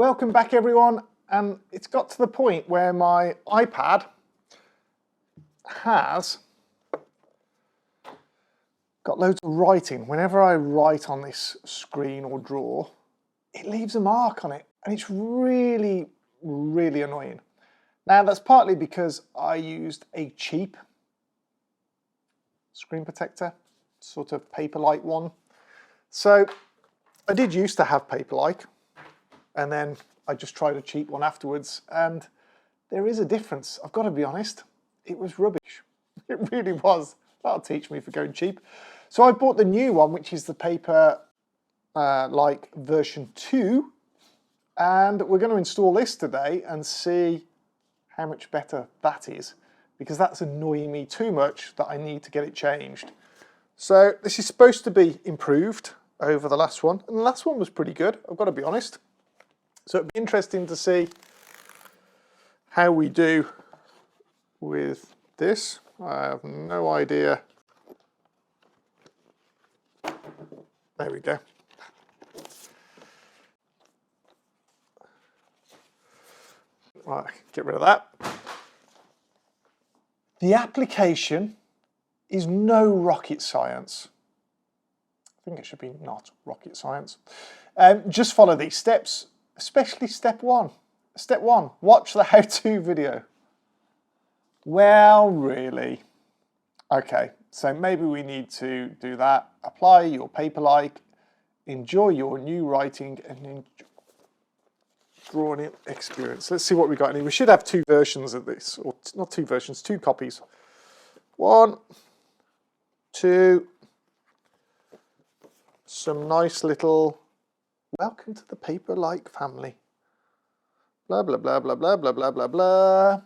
Welcome back everyone, and it's got to the point where my iPad has got loads of writing. Whenever I write on this screen or draw, it leaves a mark on it, and it's really annoying. Now that's partly because I used a cheap screen protector, sort of Paperlike one. So I did used to have Paperlike, and then I just tried a cheap one afterwards, and there is a difference. I've got to be honest, it was rubbish. It really was. That'll teach me for going cheap. So I bought the new one, which is the Paperlike version 2, and we're going to install this today and see how much better that is, because that's annoying me too much that I need to get it changed. So this is supposed to be improved over the last one, and the last one was pretty good, I've got to be honest. So it'd be interesting to see how we do with this. I have no idea. There we go. Right, get rid of that. The application is no rocket science. I think it should be not rocket science. Just follow these steps, especially step one. Step one, watch the how-to video. Well, really? Okay, so maybe we need to do that. Apply your Paperlike, enjoy your new writing and drawing experience. Let's see what we got. We should have two versions of this, or not two versions, two copies. 1, 2, some nice little welcome to the Paperlike family. Blah, blah, blah, blah, blah, blah, blah, blah, blah.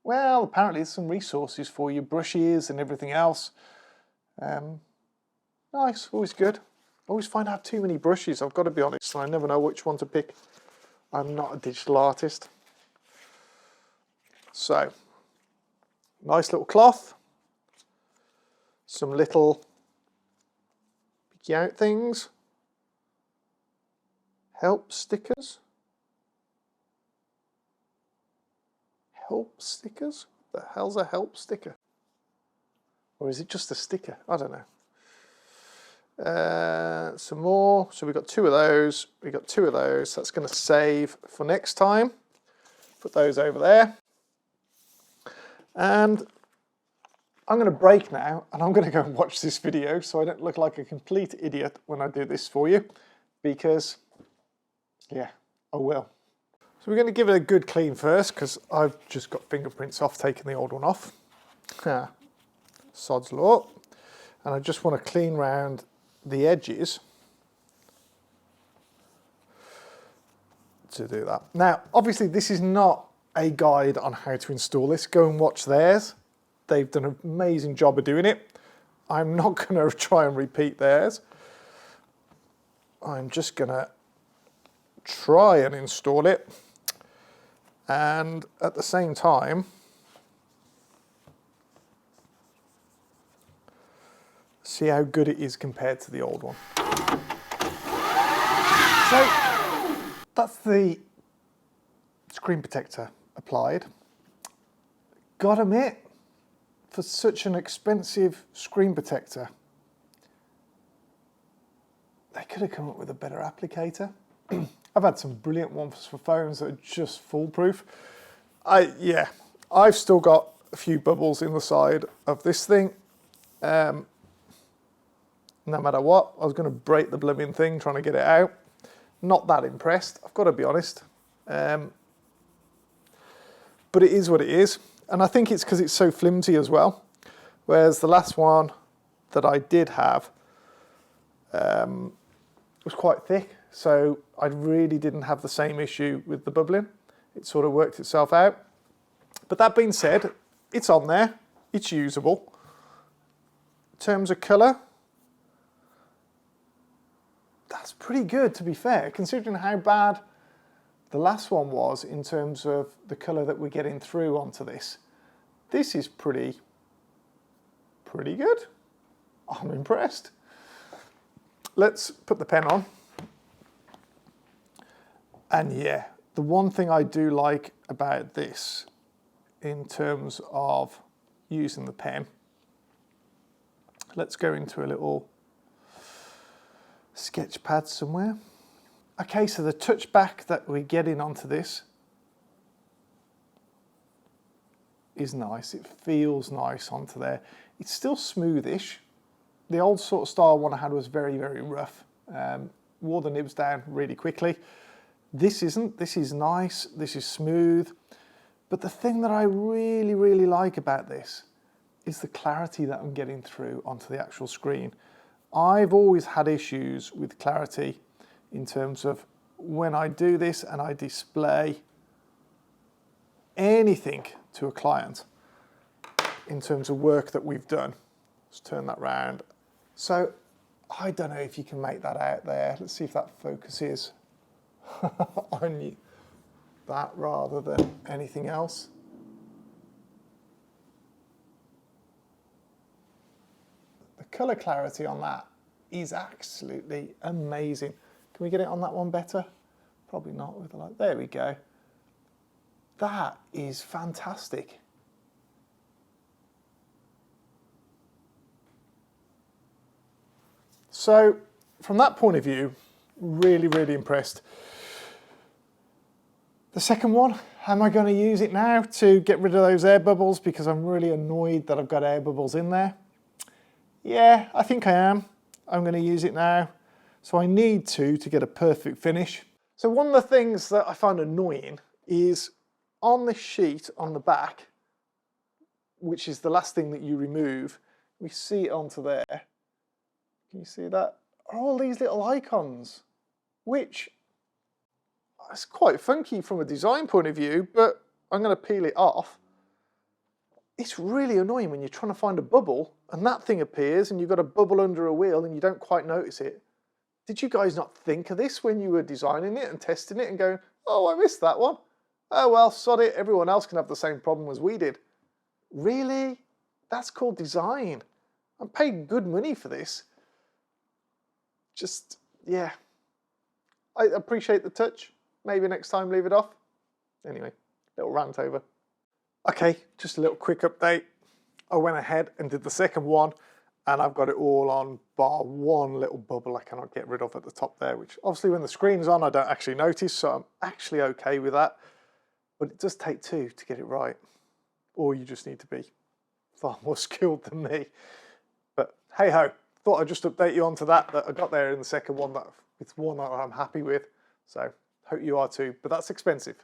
Well, apparently there's some resources for you, brushes and everything else. Nice, always good. Always find out too many brushes, I've got to be honest, and I never know which one to pick. I'm not a digital artist. So, nice little cloth. Some little picky out things. Help stickers. Help stickers? What the hell's a help sticker? Or is it just a sticker? I don't know. Some more. So we've got 2 of those. We've got 2 of those. That's going to save for next time. Put those over there. And I'm going to break now, and I'm going to go and watch this video so I don't look like a complete idiot when I do this for you. Because, yeah, I will. So we're going to give it a good clean first, because I've just got fingerprints off, taking the old one off. Sod's law. And I just want to clean round the edges to do that. Now, obviously this is not a guide on how to install this. Go and watch theirs. They've done an amazing job of doing it. I'm not going to try and repeat theirs. I'm just going to try and install it. And at the same time, see how good it is compared to the old one. So that's the screen protector applied. Gotta admit, for such an expensive screen protector, they could have come up with a better applicator. I've had some brilliant ones for phones that are just foolproof. I've still got a few bubbles in the side of this thing. No matter what, I was going to break the blooming thing trying to get it out. Not that impressed, I've got to be honest. But it is what it is. And I think it's because it's so flimsy as well. Whereas the last one that I did have was quite thick. So I really didn't have the same issue with the bubbling. It sort of worked itself out. But that being said, it's on there. It's usable. In terms of colour, that's pretty good, to be fair, considering how bad the last one was in terms of the colour that we're getting through onto this. This is pretty good. I'm impressed. Let's put the pen on. And yeah, the one thing I do like about this in terms of using the pen, let's go into a little sketch pad somewhere. Okay, so the touchback that we're getting onto this is nice. It feels nice onto there. It's still smoothish. The old sort of style one I had was very, very rough. Wore the nibs down really quickly. This isn't. This is nice. This is smooth. But the thing that I really, really like about this is the clarity that I'm getting through onto the actual screen. I've always had issues with clarity in terms of when I do this and I display anything to a client in terms of work that we've done. Let's turn that round. So I don't know if you can make that out there. Let's see if that focuses on that rather than anything else. The color clarity on that is absolutely amazing. Can we get it on that one better? Probably not with the light. There we go. That is fantastic. So from that point of view, really, really impressed. The second one, am I going to use it now to get rid of those air bubbles because I'm really annoyed that I've got air bubbles in there? Yeah, I think I am. I'm going to use it now. So I need to get a perfect finish. So one of the things that I find annoying is on the sheet on the back, which is the last thing that you remove, we see it onto there. Can you see that? Are all these little icons, which is quite funky from a design point of view, but I'm going to peel it off. It's really annoying when you're trying to find a bubble and that thing appears and you've got a bubble under a wheel and you don't quite notice it. Did you guys not think of this when you were designing it and testing it and going, oh, I missed that one? Oh, well, sod it. Everyone else can have the same problem as we did. Really? That's called design. I'm paying good money for this. Just, yeah. I appreciate the touch. Maybe next time leave it off. Anyway, little rant over. Okay, just a little quick update. I went ahead and did the second one and I've got it all on bar one little bubble I cannot get rid of at the top there, which obviously when the screen's on I don't actually notice, so I'm actually okay with that. But it does take two to get it right. Or you just need to be far more skilled than me. But hey ho, thought I'd just update you onto that I got there in the second one. It's one that I'm happy with. So hope you are too, but that's expensive.